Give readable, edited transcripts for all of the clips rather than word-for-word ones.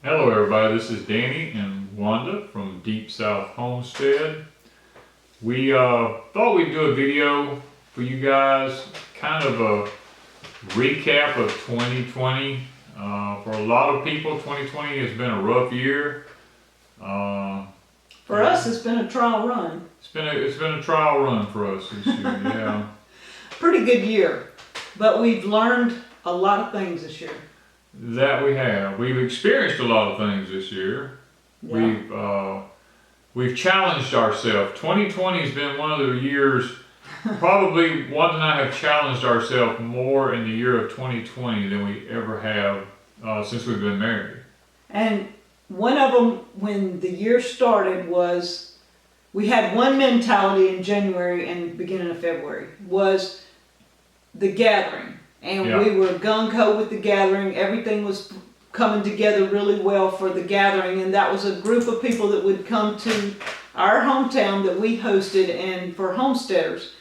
Hello everybody, this is Danny and Wanda from Deep South Homestead. We thought we'd do a video for you guys, kind of a recap of 2020. For a lot of people, 2020 has been a rough year. For us, it's been a trial run. It's been a trial run for us this year, yeah. Pretty good year, but we've learned a lot of things this year. That we have. We've experienced a lot of things this year. Yeah. We've challenged ourselves. 2020 has been one of the years, probably Wanda and I have challenged ourselves more in the year of 2020 than we ever have since we've been married. And one of them, when the year started, was we had one mentality in January and beginning of February, was the gathering. And Yeah. we were gung-ho with the gathering. Everything was coming together really well for the gathering. And that was a group of people that would come to our hometown that we hosted and for homesteaders.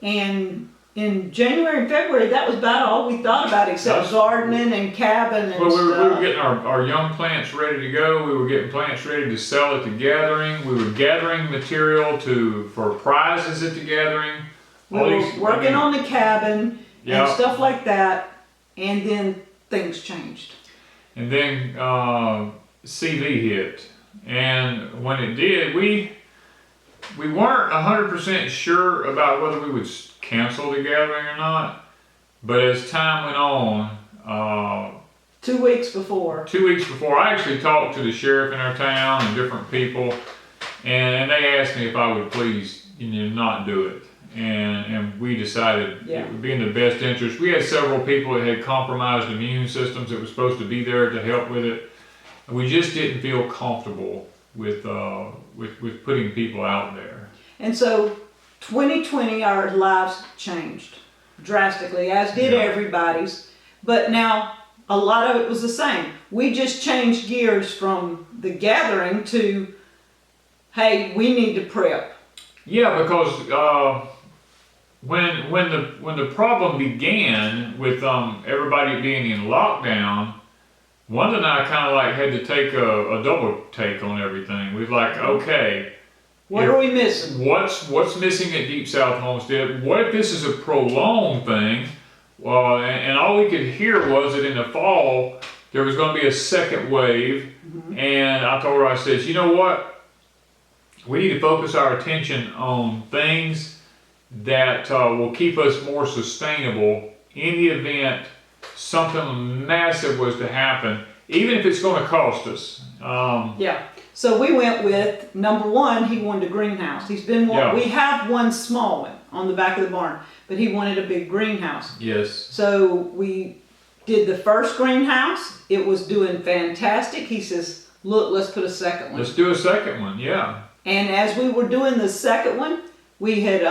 And in January and February, that was about all we thought about, except gardening and cabin and Well, we were stuff. getting our young plants ready to go. We were getting plants ready to sell at the gathering. We were gathering material for prizes at the gathering. We were working on the cabin and Yeah. stuff like that. And then things changed. And then CV hit, and when it did, we weren't 100% sure about whether we would cancel the gathering or not. But as time went on, 2 weeks before. 2 weeks before, I actually talked to the sheriff in our town and different people, and they asked me if I would please, not do it. And we decided it would be in the best interest. We had several people that had compromised immune systems that were supposed to be there to help with it. And we just didn't feel comfortable with putting people out there. And so 2020, our lives changed drastically, as did everybody's. But now a lot of it was the same. We just changed gears from the gathering to, hey, we need to prep. Yeah, because when the problem began with everybody being in lockdown, Wanda and I kind of like had to take a double take on everything. We was like, okay, what are we missing? What's missing at Deep South Homestead? What if this is a prolonged thing? And all we could hear was that in the fall there was going to be a second wave. And I told her, I said, you know what? We need to focus our attention on things that will keep us more sustainable in the event something massive was to happen, even if it's going to cost us. Yeah. So we went with, number one, he wanted a greenhouse. We have one small one on the back of the barn, but he wanted a big greenhouse. Yes. So we did the first greenhouse. It was doing fantastic. He says, look, let's put a second one. Let's do a second one, yeah. And as we were doing the second one, we had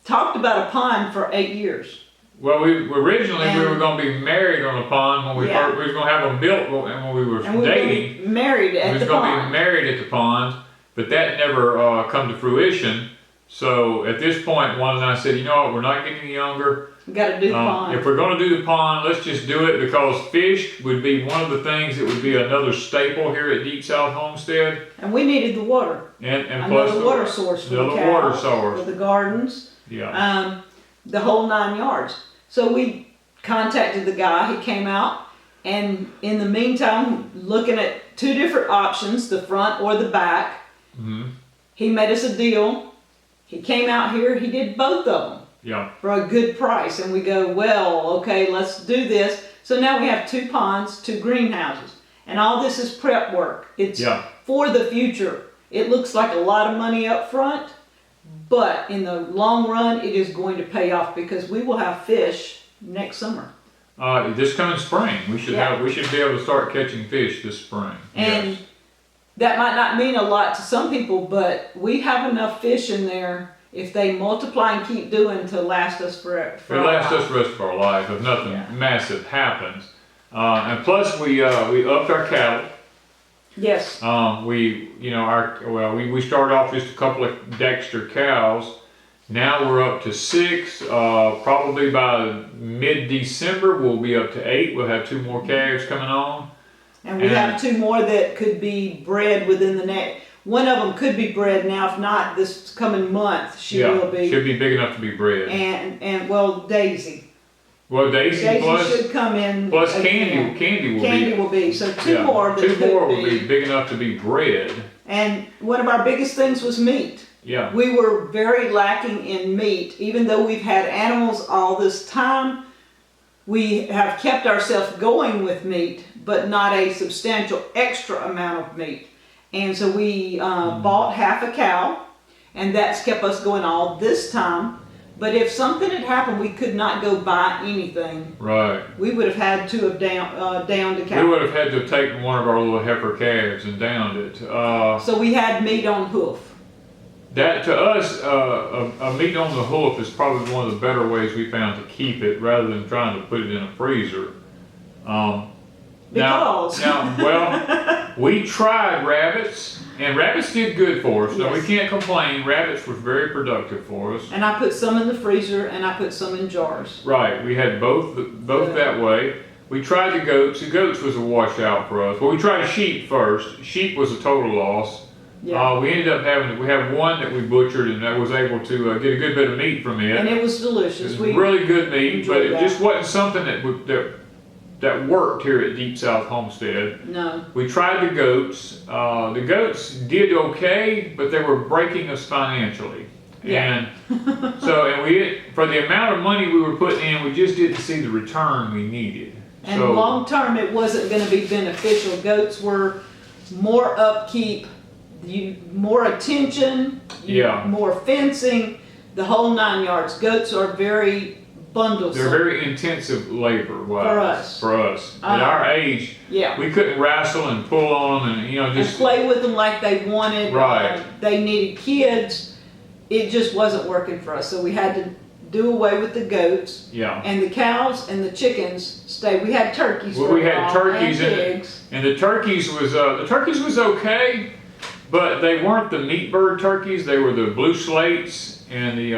talked about a pond for 8 years. Well, originally we were going to be married on a pond when we were going to have them built, and when we were dating. We were married at the pond. We was going to be married at the pond, but that never come to fruition. So at this point, Wanda and I said, you know what, we're not getting any younger. We got to do the pond. If we're going to do the pond, let's just do it, because fish would be one of the things that would be another staple here at Deep South Homestead. And we needed the water. And plus the water source for the another water cows, source for the gardens. Yeah. The whole 9 yards. So we contacted the guy. He came out, and in the meantime, looking at 2 different options, the front or the back. He made us a deal. He came out here. He did both of them. Yeah. For a good price. And we go, well, okay, let's do this. So now we have 2 ponds, 2 greenhouses. And all this is prep work. It's for the future. It looks like a lot of money up front, but in the long run, it is going to pay off, because we will have fish next summer. This coming spring, we should be able to start catching fish this spring. And that might not mean a lot to some people, but we have enough fish in there, if they multiply and keep doing, to last us for It'll last us the rest of our life if nothing massive happens. And plus we upped our cattle. Yes. We started off just a couple of Dexter cows. Now we're up to 6. Probably by mid-December we'll be up to 8. We'll have 2 more calves coming on. And we have 2 more that could be bred within the next. One of them could be bred now. If not, this coming month she will be. Should be big enough to be bred. And well, Daisy. Well, Daisy plus should come in. Plus Candy will be. So 2 more. That 2 more will be big enough to be bred. And one of our biggest things was meat. Yeah. We were very lacking in meat, even though we've had animals all this time. We have kept ourselves going with meat, but not a substantial extra amount of meat. And so we bought half a cow, and that's kept us going all this time. But if something had happened, we could not go buy anything. Right. We would have had to have downed a cow. We would have had to have taken one of our little heifer calves and downed it. So we had meat on hoof. That to us, a meat on the hoof is probably one of the better ways we found to keep it, rather than trying to put it in a freezer. Well, we tried rabbits, and rabbits did good for us. So we can't complain. Rabbits was very productive for us. And I put some in the freezer, and I put some in jars. Right, we had both that way. We tried the goats. The goats was a washout for us. Well, we tried sheep first. Sheep was a total loss. Yeah. We ended up we have one that we butchered, and I was able to get a good bit of meat from it. And it was delicious. It was really good meat, but it just wasn't something that worked here at Deep South Homestead. No. We tried the goats. The goats did okay, but they were breaking us financially. Yeah. And for the amount of money we were putting in, we just didn't see the return we needed. And long term, it wasn't going to be beneficial. Goats were more upkeep, more attention, more fencing, the whole 9 yards. Goats are very bundlesome. They're very intensive labor for us. For us. At our age, we couldn't wrestle and pull on them and just play with them like they wanted. Right. They needed kids. It just wasn't working for us, so we had to do away with the goats. Yeah. And the cows and the chickens stayed. We had turkeys. Well, we had turkeys and pigs. And the turkeys was okay, but they weren't the meat bird turkeys. They were the blue slates and the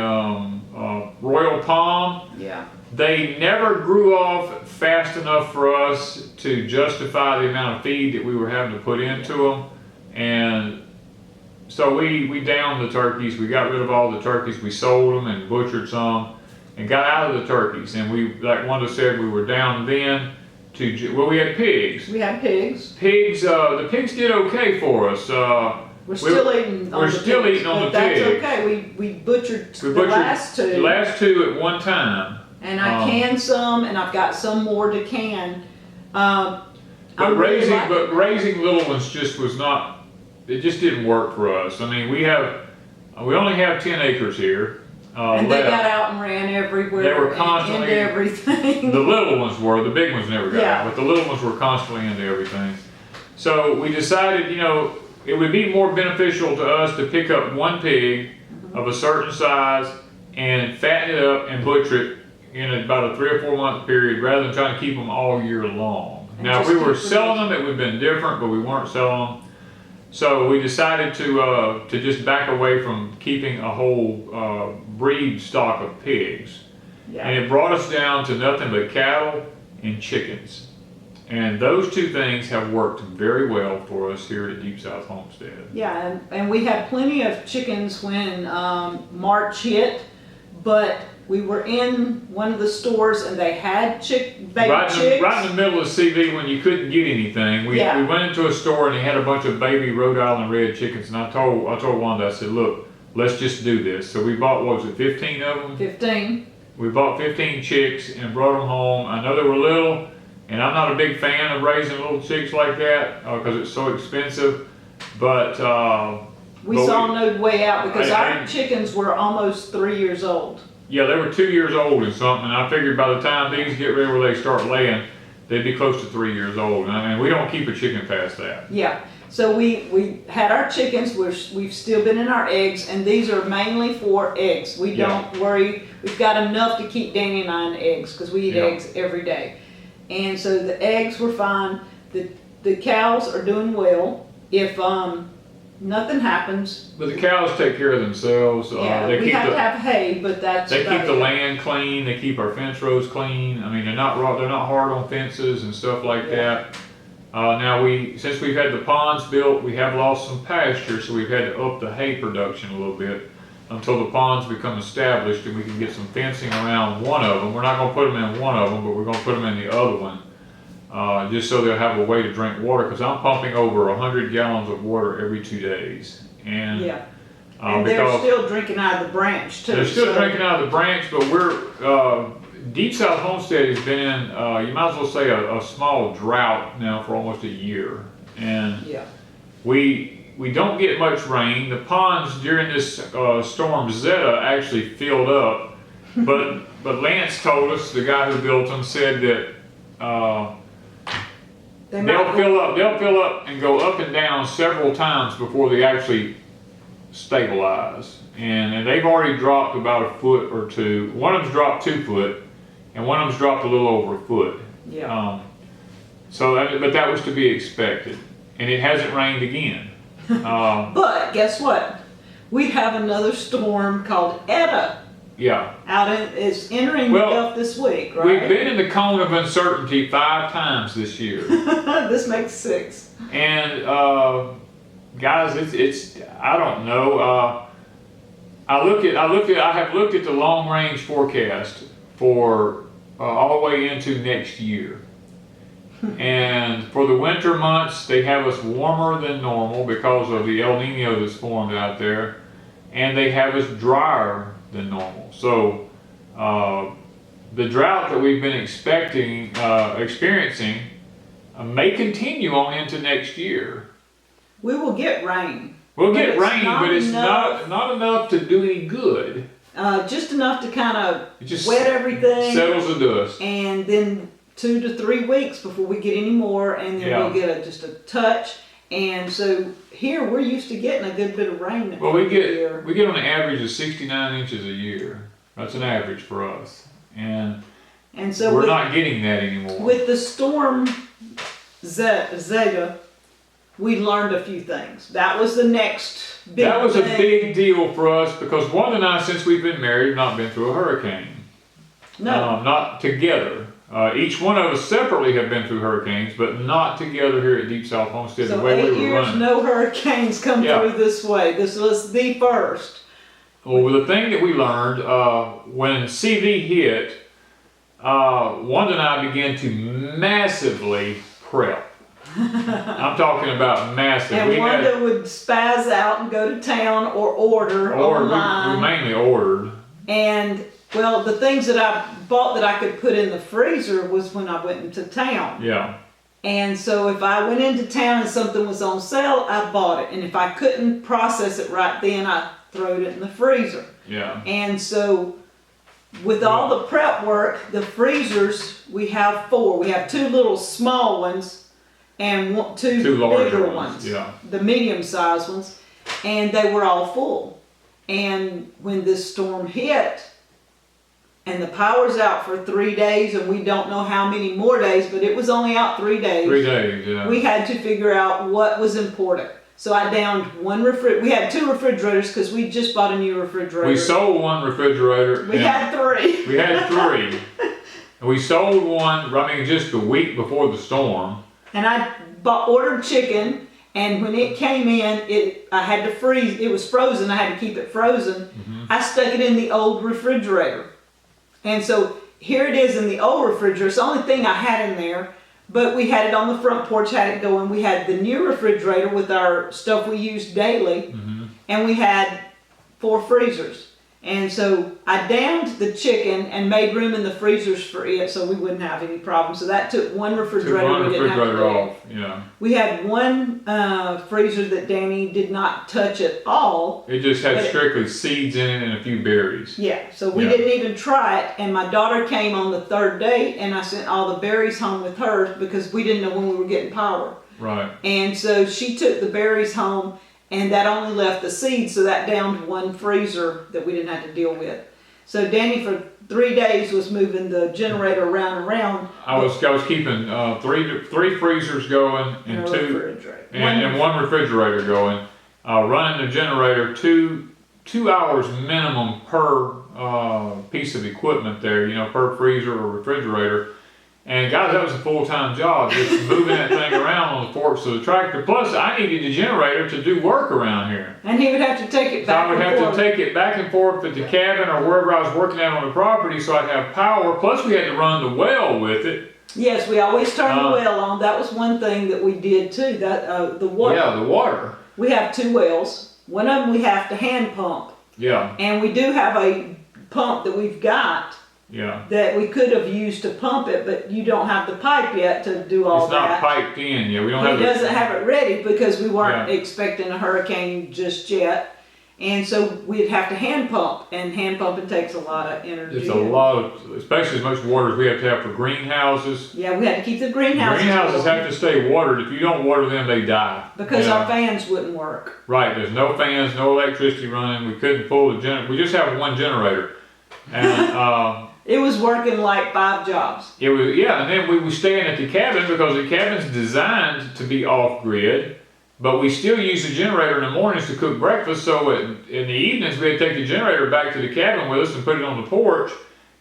royal palm. Yeah. They never grew off fast enough for us to justify the amount of feed that we were having to put into them, and so we downed the turkeys. We got rid of all the turkeys. We sold them and butchered some and got out of the turkeys. And we, like Wanda said, we were down then to, we had pigs. We had pigs. Pigs, the pigs did okay for us. We're still eating on the pigs. That's okay. We butchered the last two. The last two at one time. And I canned some, and I've got some more to can. But raising little ones just was not. It just didn't work for us. I mean, we only have 10 acres here. And they got out and ran everywhere. They were constantly into everything. The little ones were. The big ones never got out, but the little ones were constantly into everything. So we decided, it would be more beneficial to us to pick up one pig of a certain size and fatten it up and butcher it in about a 3 or 4 month period, rather than trying to keep them all year long. Now, if we were selling them, it would have been different, but we weren't selling them. So we decided to just back away from keeping a whole breed stock of pigs. Yeah. And it brought us down to nothing but cattle and chickens. And those two things have worked very well for us here at Deep South Homestead. Yeah, and we had plenty of chickens when March hit, but we were in one of the stores and they had baby chicks. Right in the middle of CV when you couldn't get anything. We went into a store and they had a bunch of baby Rhode Island red chickens, and I told Wanda, I said, look, let's just do this. So we bought, what was it, 15 of them? 15. We bought 15 chicks and brought them home. I know they were little, and I'm not a big fan of raising little chicks like that because it's so expensive, but we saw no way out because our chickens were almost 3 years old. Yeah, they were 2 years old and something, and I figured by the time these get ready where they start laying, they'd be close to 3 years old. And I mean, we don't keep a chicken past that. Yeah, so we had our chickens, we've still been in our eggs, and these are mainly for eggs. We don't worry, we've got enough to keep Danny and I in eggs because we eat eggs every day. And so the eggs were fine, the cows are doing well. If nothing happens. But the cows take care of themselves. We have to have hay, but they keep the land clean. They keep our fence rows clean. I mean, they're not hard on fences and stuff like that. Now since we've had the ponds built, we have lost some pasture, so we've had to up the hay production a little bit until the ponds become established and we can get some fencing around one of them. We're not going to put them in one of them, but we're going to put them in the other one, just so they'll have a way to drink water, because I'm pumping over 100 gallons of water every 2 days. And, yeah. And they're still drinking out of the branch too. They're still drinking out of the branch, but we're, Deep South Homestead has been in, you might as well say a small drought now for almost a year. And yeah. We don't get much rain. The ponds during this storm Zeta actually filled up, but Lance told us, the guy who built them, said that they'll fill up and go up and down several times before they actually stabilize. And they've already dropped about a foot or two. One of them's dropped 2 foot, and one of them's dropped a little over a foot. Yeah. But that was to be expected, and it hasn't rained again. But guess what? We have another storm called Etta. Yeah. It's entering the Gulf this week, right? We've been in the cone of uncertainty 5 times this year. This makes 6. And guys, it's I don't know. I have looked at the long range forecast for all the way into next year. And for the winter months, they have us warmer than normal because of the El Nino that's formed out there, and they have us drier than normal. So the drought that we've been experiencing may continue on into next year. We will get rain. We'll get rain, but it's not enough to do any good. Just enough to kind of wet everything. Settles the dust. And then 2 to 3 weeks before we get any more, and then we'll get just a touch. And so here we're used to getting a good bit of rain. Well, we get on an average of 69 inches a year. That's an average for us, and so we're not getting that anymore. With the storm Zeta, we learned a few things. That was the next big thing. That was a big deal for us, because Wanda and I, since we've been married, have not been through a hurricane. No. Not together. Each one of us separately have been through hurricanes, but not together here at Deep South Homestead the way we were running. 8 years, no hurricanes come through this way. This was the first. Well, the thing that we learned, when CV hit, Wanda and I began to massively prep. I'm talking about massive. And Wanda would spaz out and go to town or order online. We mainly ordered. And well, the things that I bought that I could put in the freezer was when I went into town. Yeah. And so if I went into town and something was on sale, I bought it. And if I couldn't process it right then, I threw it in the freezer. Yeah. And so with all the prep work, the freezers, we have 4. We have 2 little small ones and 2 bigger ones. Yeah. The medium-sized ones. And they were all full. And when this storm hit, and the power's out for 3 days, and we don't know how many more days, but it was only out 3 days. 3 days, yeah. We had to figure out what was important. So I downed one we had 2 refrigerators because we just bought a new refrigerator. We sold one refrigerator. We had 3. We had 3. And we sold one, just the week before the storm. And I ordered chicken, and when it came in, I had to freeze. It was frozen. I had to keep it frozen. Mm-hmm. I stuck it in the old refrigerator. And so here it is in the old refrigerator. It's the only thing I had in there, but we had it on the front porch, had it going. We had the new refrigerator with our stuff we used daily, and we had 4 freezers. And so I downed the chicken and made room in the freezers for it so we wouldn't have any problems. So that took one refrigerator. We didn't have to off. Yeah. We had one freezer that Danny did not touch at all. It just had strictly seeds in it and a few berries. Yeah, so we didn't even try it. And my daughter came on the 3rd day, and I sent all the berries home with her because we didn't know when we were getting power. Right. And so she took the berries home, and that only left the seeds, so that downed one freezer that we didn't have to deal with. So Danny for 3 days was moving the generator around and around. I was keeping 3 freezers going and one refrigerator going, running the generator 2 hours minimum per piece of equipment there, per freezer or refrigerator. And guys, that was a full-time job, just moving that thing around on the forks of the tractor. Plus, I needed a generator to do work around here. And he would have to take it back and forth. So I would have to take it back and forth at the cabin or wherever I was working at on the property so I'd have power. Plus, we had to run the well with it. Yes, we always turned the well on. That was one thing that we did too, that the water. Yeah, the water. We have 2 wells. One of them we have to hand pump. Yeah. And we do have a pump that we've got. Yeah. That we could have used to pump it, but you don't have the pipe yet to do all that. It's not piped in yet. We don't have. He doesn't have it ready because we weren't expecting a hurricane just yet, and so we'd have to hand pump, and hand pumping takes a lot of energy. It's a lot of, especially as much water as we have to have for greenhouses. Yeah, we had to keep the greenhouses. Greenhouses have to stay watered. If you don't water them, they die. Because our fans wouldn't work. Right. There's no fans, no electricity running. We couldn't pull the generator. We just have one generator, and. It was working like 5 jobs. It was, and then we were staying at the cabin because the cabin's designed to be off-grid, but we still use the generator in the mornings to cook breakfast, so in the evenings we had to take the generator back to the cabin with us and put it on the porch,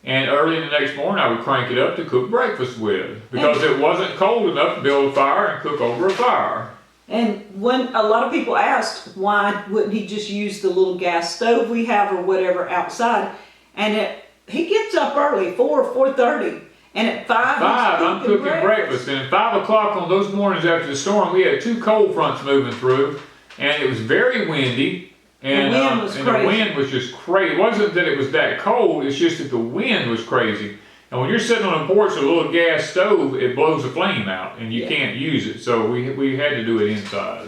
and early in the next morning I would crank it up to cook breakfast with, because it wasn't cold enough to build a fire and cook over a fire. And when a lot of people asked why wouldn't he just use the little gas stove we have or whatever outside, and he gets up early, 4:30, and at 5 I'm cooking breakfast. And at 5 o'clock on those mornings after the storm, we had 2 cold fronts moving through, and it was very windy, and the wind was just crazy. It wasn't that it was that cold, it's just that the wind was crazy. And when you're sitting on a porch with a little gas stove, it blows a flame out, and you can't use it. So we had to do it inside.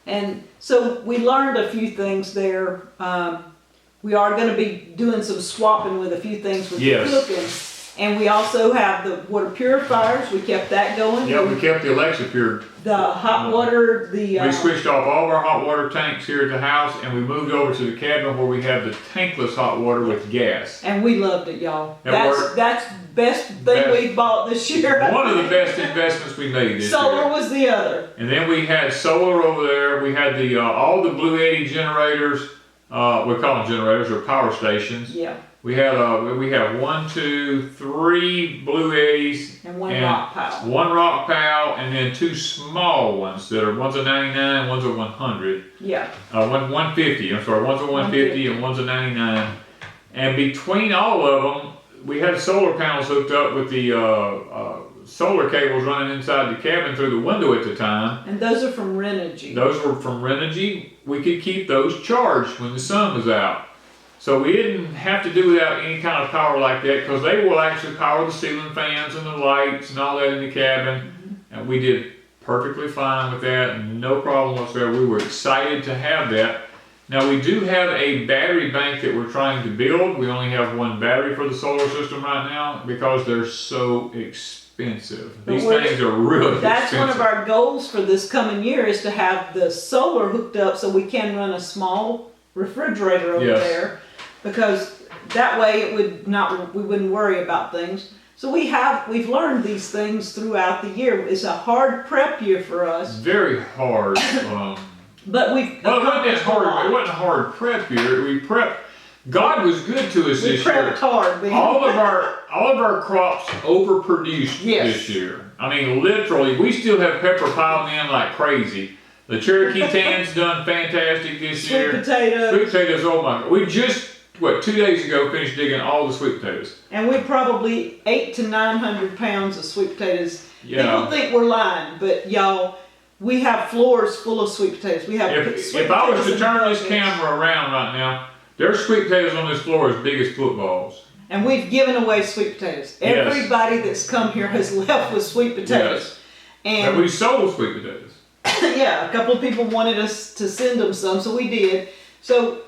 And so we learned a few things there. We are going to be doing some swapping with a few things with the cooking. And we also have the water purifiers. We kept that going. Yeah, we kept the Alexa pure. The hot water, we switched off all of our hot water tanks here at the house, and we moved over to the cabin where we have the tankless hot water with gas. And we loved it, y'all. That's the best thing we bought this year. One of the best investments we made this year. Solar was the other. And then we had solar over there. We had the all the Blue Eddy generators. We call them generators or power stations. Yeah. We have 1, 2, 3 Blue Eddies and one Rock Pal. One Rock Pal, and then 2 small ones that are one's a 99, one's a 100. Yeah. 150. I'm sorry, one's a 150 and one's a 99. And between all of them, we had solar panels hooked up with the solar cables running inside the cabin through the window at the time. And those are from Renogy. Those were from Renogy. We could keep those charged when the sun was out. So we didn't have to do without any kind of power like that, because they will actually power the ceiling fans and the lights and all that in the cabin. Mm-hmm. And we did perfectly fine with that, no problem whatsoever. We were excited to have that. Now we do have a battery bank that we're trying to build. We only have 1 battery for the solar system right now because they're so expensive. These things are really expensive. That's one of our goals for this coming year, is to have the solar hooked up so we can run a small refrigerator over there, because that way it would not, we wouldn't worry about things. So we've learned these things throughout the year. It's a hard prep year for us. Very hard. But it wasn't hard. It wasn't a hard prep year. We prepped. God was good to us this year. We prepped hard. All of our crops overproduced this year. I mean, literally, we still have pepper piling in like crazy. The Cherokee Tan's done fantastic this year. Sweet potatoes. Sweet potatoes, oh my God. We just, 2 days ago, finished digging all the sweet potatoes. And we probably 800 to 900 pounds of sweet potatoes. Yeah. People think we're lying, but y'all, we have floors full of sweet potatoes. We have if I was to turn this camera around right now, there's sweet potatoes on this floor as big as footballs. And we've given away sweet potatoes. Everybody that's come here has left with sweet potatoes. And we sold sweet potatoes. Yeah, a couple of people wanted us to send them some, so we did. So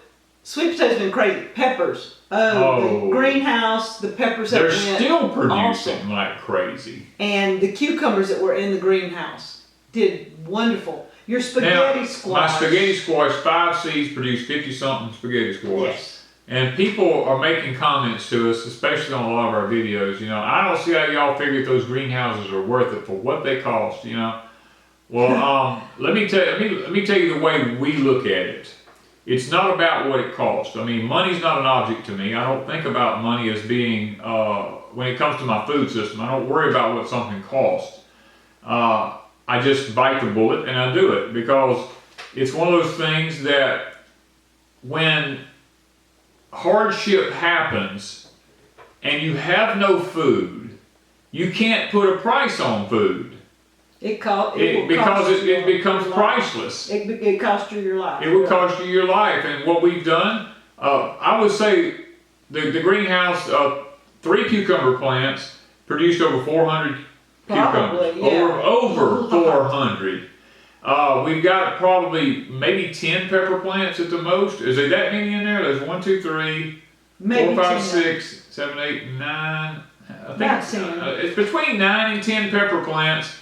sweet potatoes have been crazy. Peppers. The greenhouse, the peppers that they're still producing like crazy. And the cucumbers that were in the greenhouse did wonderful. Your spaghetti squash. My spaghetti squash, 5 seeds produced 50-something spaghetti squash. Yes. And people are making comments to us, especially on a lot of our videos. You know, I don't see how y'all figure those greenhouses are worth it for what they cost. You know. Well, let me tell you the way we look at it. It's not about what it costs. I mean, money's not an object to me. I don't think about money as being when it comes to my food system. I don't worry about what something costs. I just bite the bullet and I do it, because it's one of those things that when hardship happens and you have no food, you can't put a price on food. Because it becomes priceless. It costs you your life. It would cost you your life. And what we've done, I would say the greenhouse, 3 cucumber plants produced over 400 cucumbers. Yeah. Over 400. We've got probably maybe 10 pepper plants at the most. Is there that many in there? There's 1, 2, 3, Maybe 4, 5, 10. 6, 7, 8, 9. I think About 10. It's between 9 and 10 pepper plants.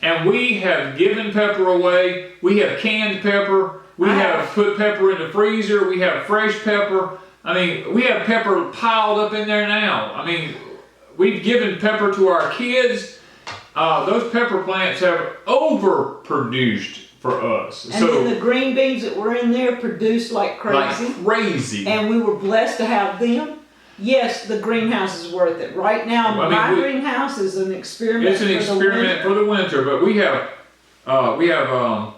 And we have given pepper away. We have canned pepper. We have put pepper in the freezer. We have fresh pepper. I mean, we have pepper piled up in there now. I mean, we've given pepper to our kids. Those pepper plants have overproduced for us. And then the green beans that were in there produced like crazy. Like crazy. And we were blessed to have them. Yes, the greenhouse is worth it. Right now, my greenhouse is an experiment. It's an experiment for the winter, but we have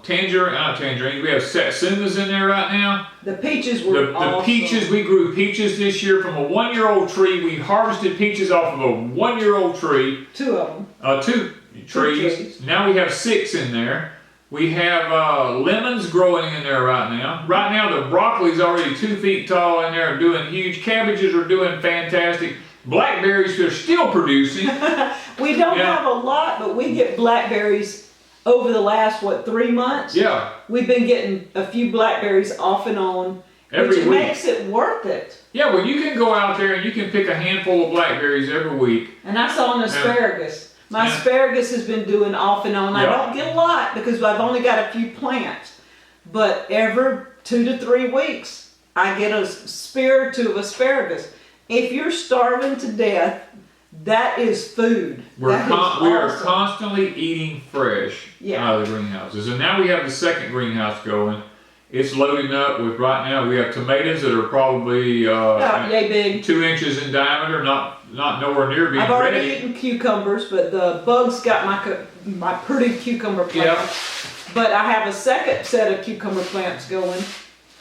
tangerines. We have satsumas in there right now. The peaches were awesome. The peaches, we grew peaches this year from a 1-year-old tree. We harvested peaches off of a 1-year-old tree. 2 of them. 2 trees. Now we have 6 in there. We have lemons growing in there right now. Right now the broccoli's already 2 feet tall in there, doing huge. Cabbages are doing fantastic. Blackberries are still producing. We don't have a lot, but we get blackberries over the last, 3 months? Yeah. We've been getting a few blackberries off and on, which makes it worth it. Yeah, well, you can go out there and you can pick a handful of blackberries every week. And I saw an asparagus. My asparagus has been doing off and on. I don't get a lot because I've only got a few plants. But every 2 to 3 weeks, I get a spear or 2 of asparagus. If you're starving to death, that is food. We are constantly eating fresh out of the greenhouses. And now we have the second greenhouse going. It's loading up with, right now, we have tomatoes that are probably about yay big. 2 inches in diameter, not nowhere near being ready. I've already eaten cucumbers, but the bugs got my pretty cucumber plant. Yep. But I have a second set of cucumber plants going.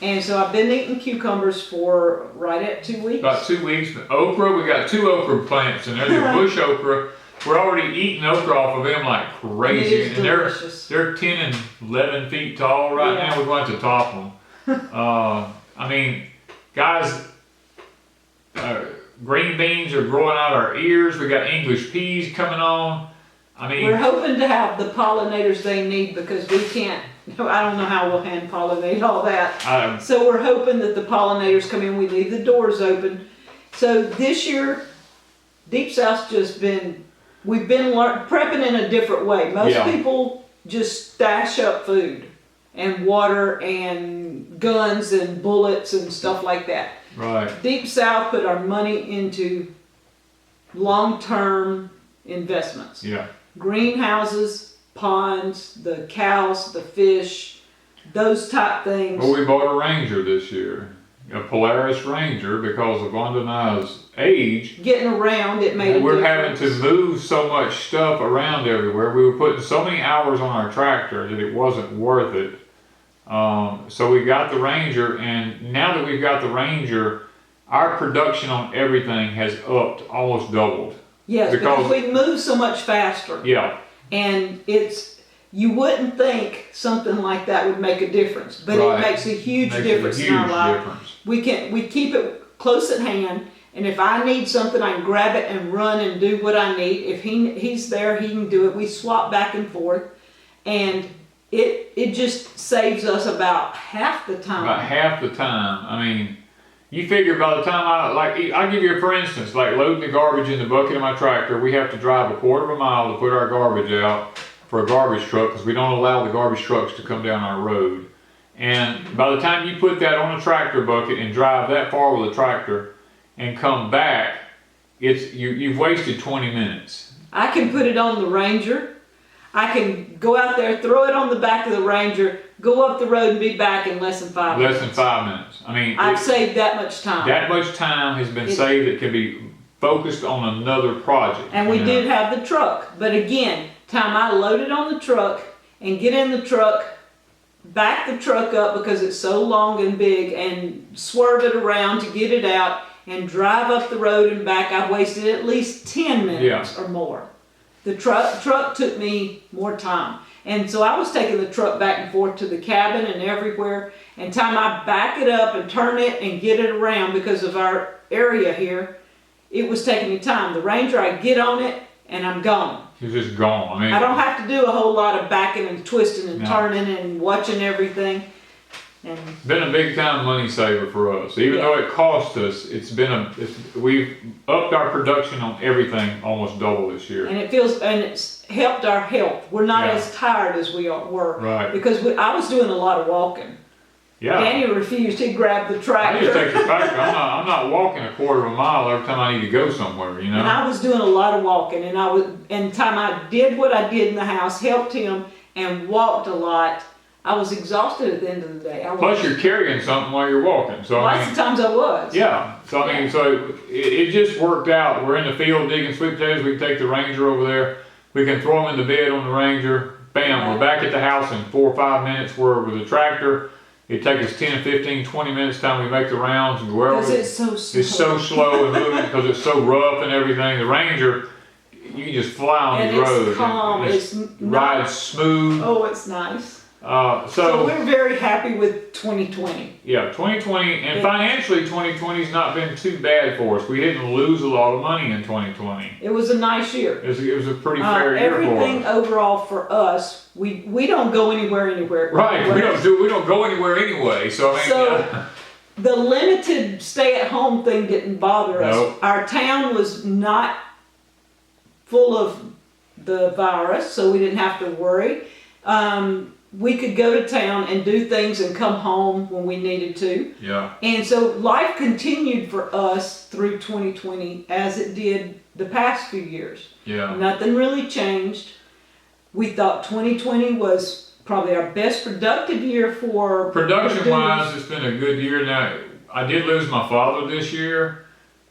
And so I've been eating cucumbers for right at 2 weeks. About 2 weeks. Okra, we got 2 okra plants in there. They're bush okra. We're already eating okra off of them like crazy. And they're 10 and 11 feet tall right now. We're going to top them. I mean, guys, green beans are growing out our ears. We got English peas coming on. I mean, we're hoping to have the pollinators they need because we can't. I don't know how we'll hand pollinate all that. So we're hoping that the pollinators come in. We leave the doors open. So this year, Deep South's just been. We've been prepping in a different way. Most people just stash up food and water and guns and bullets and stuff like that. Right. Deep South put our money into long-term investments. Yeah. Greenhouses, ponds, the cows, the fish, those type things. Well, we bought a Ranger this year. A Polaris Ranger, because of Wanda and I's age. Getting around, it made a difference. We're having to move so much stuff around everywhere. We were putting so many hours on our tractor that it wasn't worth it. So we got the Ranger, and now that we've got the Ranger, our production on everything has upped, almost doubled. Yes, because we move so much faster. Yeah. And you wouldn't think something like that would make a difference, but it makes a huge difference in our life. We keep it close at hand, and if I need something, I can grab it and run and do what I need. If he's there, he can do it. We swap back and forth, and it just saves us about half the time. About half the time. I mean, you figure by the time I'll give you for instance, like loading the garbage in the bucket of my tractor, we have to drive a 1/4 mile to put our garbage out for a garbage truck because we don't allow the garbage trucks to come down our road. And by the time you put that on a tractor bucket and drive that far with a tractor and come back, you've wasted 20 minutes. I can put it on the Ranger. I can go out there, throw it on the back of the Ranger, go up the road and be back in less than 5 minutes. Less than 5 minutes. I mean, I've saved that much time. That much time has been saved. It can be focused on another project. And we did have the truck, but again, time I load it on the truck and get in the truck, back the truck up because it's so long and big, and swerve it around to get it out and drive up the road and back, I've wasted at least 10 minutes or more. The truck took me more time. And so I was taking the truck back and forth to the cabin and everywhere, and time I back it up and turn it and get it around because of our area here, it was taking me time. The Ranger, I get on it and I'm gone. You're just gone. I mean, I don't have to do a whole lot of backing and twisting and turning and watching everything. And been a big time money saver for us. Even though it cost us, we've upped our production on everything almost double this year. And it's helped our health. We're not as tired as we were. Right. Because I was doing a lot of walking. Yeah. Danny refused. He grabbed the tractor. I just take the tractor. I'm not walking a quarter of a mile every time I need to go somewhere, you know. And I was doing a lot of walking, and time I did what I did in the house, helped him, and walked a lot. I was exhausted at the end of the day. Plus, you're carrying something while you're walking. So lots of times I was. Yeah. So I mean, so it just worked out. We're in the field digging sweet potatoes. We can take the Ranger over there. We can throw them in the bed on the Ranger. Bam, we're back at the house in 4 or 5 minutes. Where with the tractor, it takes us 10, 15, 20 minutes time we make the rounds and go over. Because it's so slow. It's so slow and moving because it's so rough and everything. The Ranger, you can just fly on these roads. It's calm. It's rides smooth. Oh, it's nice. So we're very happy with 2020. Yeah, 2020, and financially 2020's not been too bad for us. We didn't lose a lot of money in 2020. It was a nice year. It was a pretty fair year for us. Everything overall for us, we don't go anywhere. Right, we don't go anywhere anyway. So I mean, the limited stay-at-home thing didn't bother us. Nope. Our town was not full of the virus, so we didn't have to worry. We could go to town and do things and come home when we needed to. Yeah. And so life continued for us through 2020 as it did the past few years. Yeah. Nothing really changed. We thought 2020 was probably our best productive year for production-wise. It's been a good year. Now, I did lose my father this year,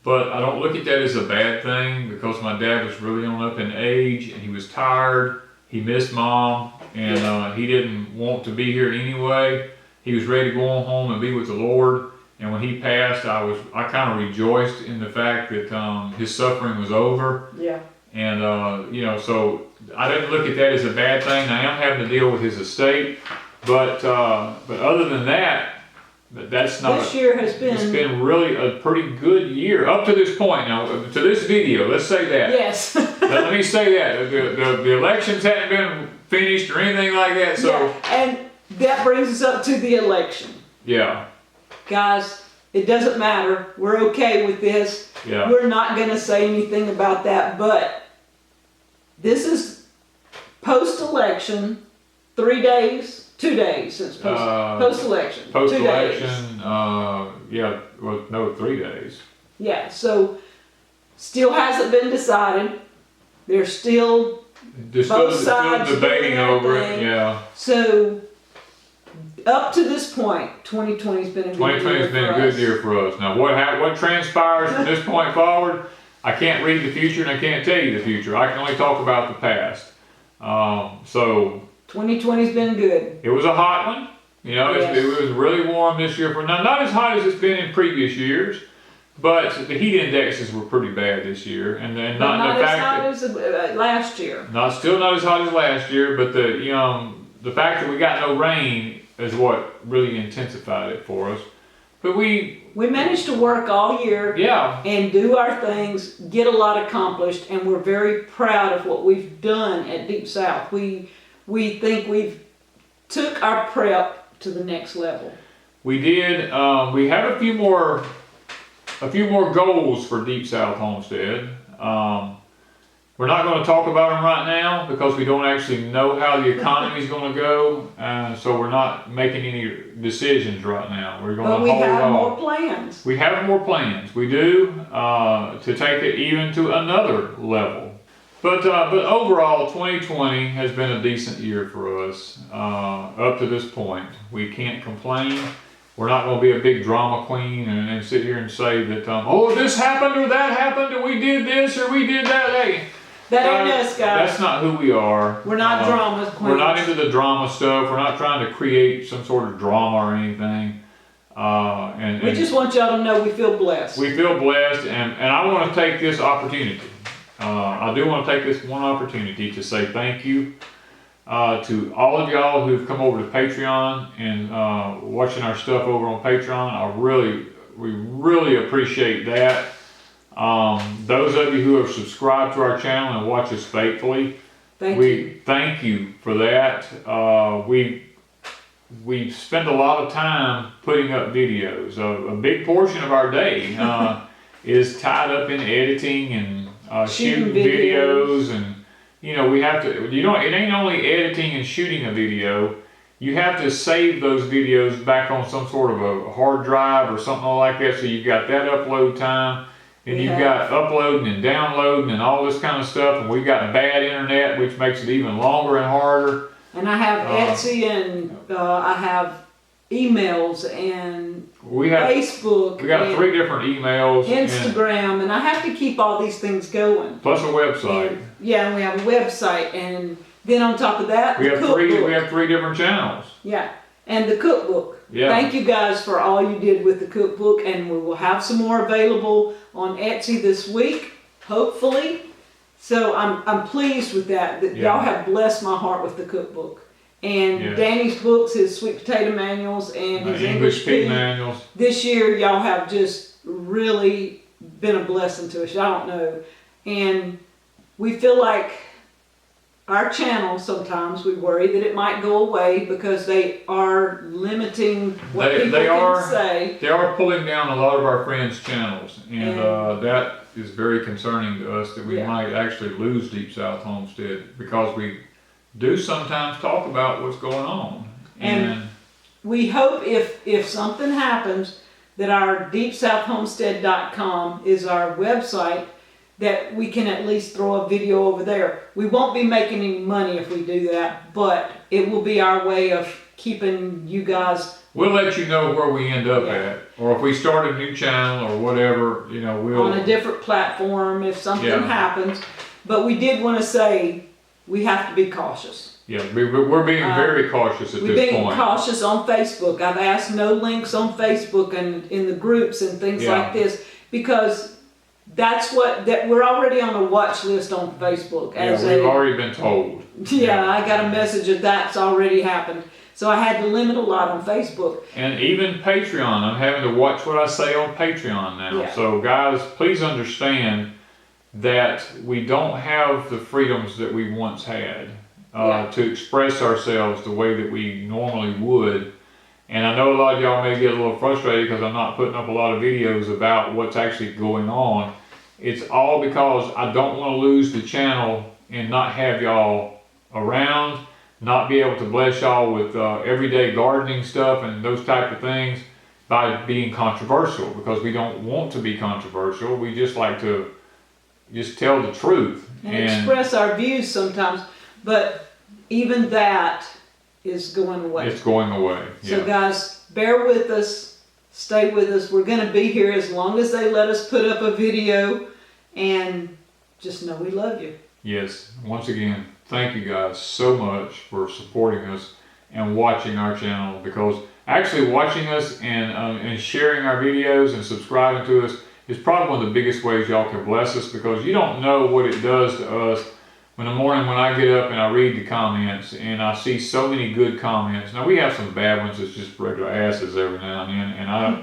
but I don't look at that as a bad thing because my dad was really on up in age and he was tired. He missed Mom, and he didn't want to be here anyway. He was ready to go on home and be with the Lord. And when he passed, I kind of rejoiced in the fact that his suffering was over. Yeah. And so I didn't look at that as a bad thing. I am having to deal with his estate, but other than that, that's not. This year has been. It's been really a pretty good year up to this point. Now, to this video, let's say that. Yes. Let me say that the elections hadn't been finished or anything like that. So. Yeah, and that brings us up to the election. Yeah. Guys, it doesn't matter. We're okay with this. Yeah. We're not going to say anything about that, but this is post-election, 3 days. 2 days since post-election. Post-election, 3 days. Yeah, so still hasn't been decided. They're still sides debating over it, thing. yeah. So up to this point, 2020's been a good year. 2020's been a good year for us. Now, what transpires from this point forward, I can't read the future and I can't tell you the future. I can only talk about the past. So 2020's been good. it was a hot one. You know, Yes. it was really warm this year. Not as hot as it's been in previous years, but the heat indexes were pretty bad this year. And then Not as hot as last year. Still not as hot as last year, but the fact that we got no rain is what really intensified it for us. But we managed to work all year. Yeah. And do our things, get a lot accomplished, and we're very proud of what we've done at Deep South. We think we've took our prep to the next level. We did. We have a few more goals for Deep South Homestead. We're not going to talk about them right now because we don't actually know how the economy is going to go, so we're not making any decisions right now. We're going to hold off. But we have more plans. We have more plans. We do to take it even to another level. But overall, 2020 has been a decent year for us up to this point. We can't complain. we're not going to be a big drama queen and sit here and say that, oh, this happened or that happened, or we did this or we did that. Hey, that ain't us, guys. That's not who we are. We're not drama queens. We're not into the drama stuff. We're not trying to create some sort of drama or anything. We just want y'all to know we feel blessed. We feel blessed, and I want to take this opportunity. I do want to take this one opportunity to say thank you to all of y'all who've come over to Patreon and watching our stuff over on Patreon. We really appreciate that. Those of you who have subscribed to our channel and watch us faithfully, we thank you for that. We spend a lot of time putting up videos. A big portion of our day is tied up in editing and shooting videos, and we have to. It ain't only editing and shooting a video. You have to save those videos back on some sort of a hard drive or something like that. So you've got that upload time, and you've got uploading and downloading and all this kind of stuff. And we've got bad internet, which makes it even longer and harder. And I have Etsy, and I have emails, and Facebook. We got 3 different emails. Instagram, and I have to keep all these things going. Plus a website. And we have a website, and then on top of that, we have 3 different channels. Yeah, and the cookbook. Yeah. Thank you guys for all you did with the cookbook, and we will have some more available on Etsy this week, hopefully. So I'm pleased with that y'all have blessed my heart with the cookbook. And Danny's books, his sweet potato manuals, and his English pig manuals. This year, y'all have just really been a blessing to us. Y'all don't know. And we feel like our channel, sometimes we worry that it might go away because they are limiting what people can say. They are pulling down a lot of our friends' channels, and that is very concerning to us, that we might actually lose Deep South Homestead, because we do sometimes talk about what's going on. And we hope if something happens, that our deepsouthhomestead.com is our website, that we can at least throw a video over there. We won't be making any money if we do that, but it will be our way of keeping you guys. We'll let you know where we end up at, or if we start a new channel or whatever, we'll on a different platform if something happens. But we did want to say we have to be cautious. Yeah, we're being very cautious at this point. We're being cautious on Facebook. I've asked no links on Facebook and in the groups and things like this, because that's we're already on a watch list on Facebook. We've already been told. I got a message that's already happened. So I had to limit a lot on Facebook. And even Patreon, I'm having to watch what I say on Patreon now. Yeah. So guys, please understand that we don't have the freedoms that we once had to express ourselves the way that we normally would. And I know a lot of y'all may get a little frustrated because I'm not putting up a lot of videos about what's actually going on. It's all because I don't want to lose the channel and not have y'all around, not be able to bless y'all with everyday gardening stuff and those type of things by being controversial, because we don't want to be controversial. We just like to just tell the truth and express our views sometimes, but even that is going away. It's going away. So guys, bear with us, stay with us. We're going to be here as long as they let us put up a video, and just know we love you. Yes, once again, thank you guys so much for supporting us and watching our channel, because actually watching us and sharing our videos and subscribing to us is probably one of the biggest ways y'all can bless us, because you don't know what it does to us. In the morning when I get up and I read the comments and I see so many good comments. Now we have some bad ones that's just regular asses every now and then, and I,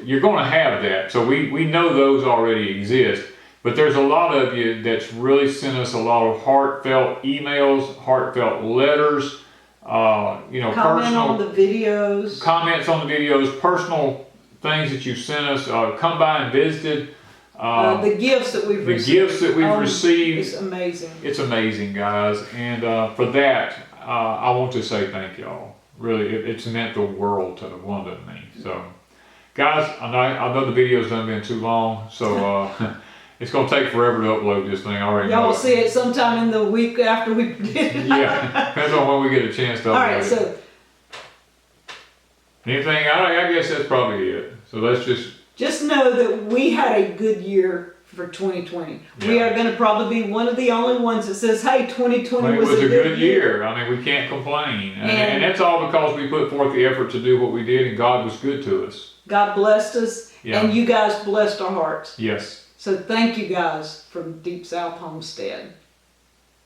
you're going to have that. So we know those already exist. But there's a lot of you that's really sent us a lot of heartfelt emails, heartfelt letters, comments on the videos, personal things that you sent us, come by and visited. The gifts that we've received. It's amazing. It's amazing, guys. And for that, I want to say thank y'all. Really, it's meant the world to Wanda and me. So, guys, I know the video's done been too long, so it's going to take forever to upload this thing. I already know. Y'all will see it sometime in the week after we did it. Yeah, depends on when we get a chance to upload. All right, so Anything, I guess that's probably it. So let's just know that we had a good year for 2020. We Yeah. are going to probably be one of the only ones that says, hey, 2020 it was a good year. I mean, we can't complain. And that's all because we put forth the effort to do what we did, and God was good to us. God blessed us, Yeah. and you guys blessed our hearts. Yes. So thank you guys from Deep South Homestead.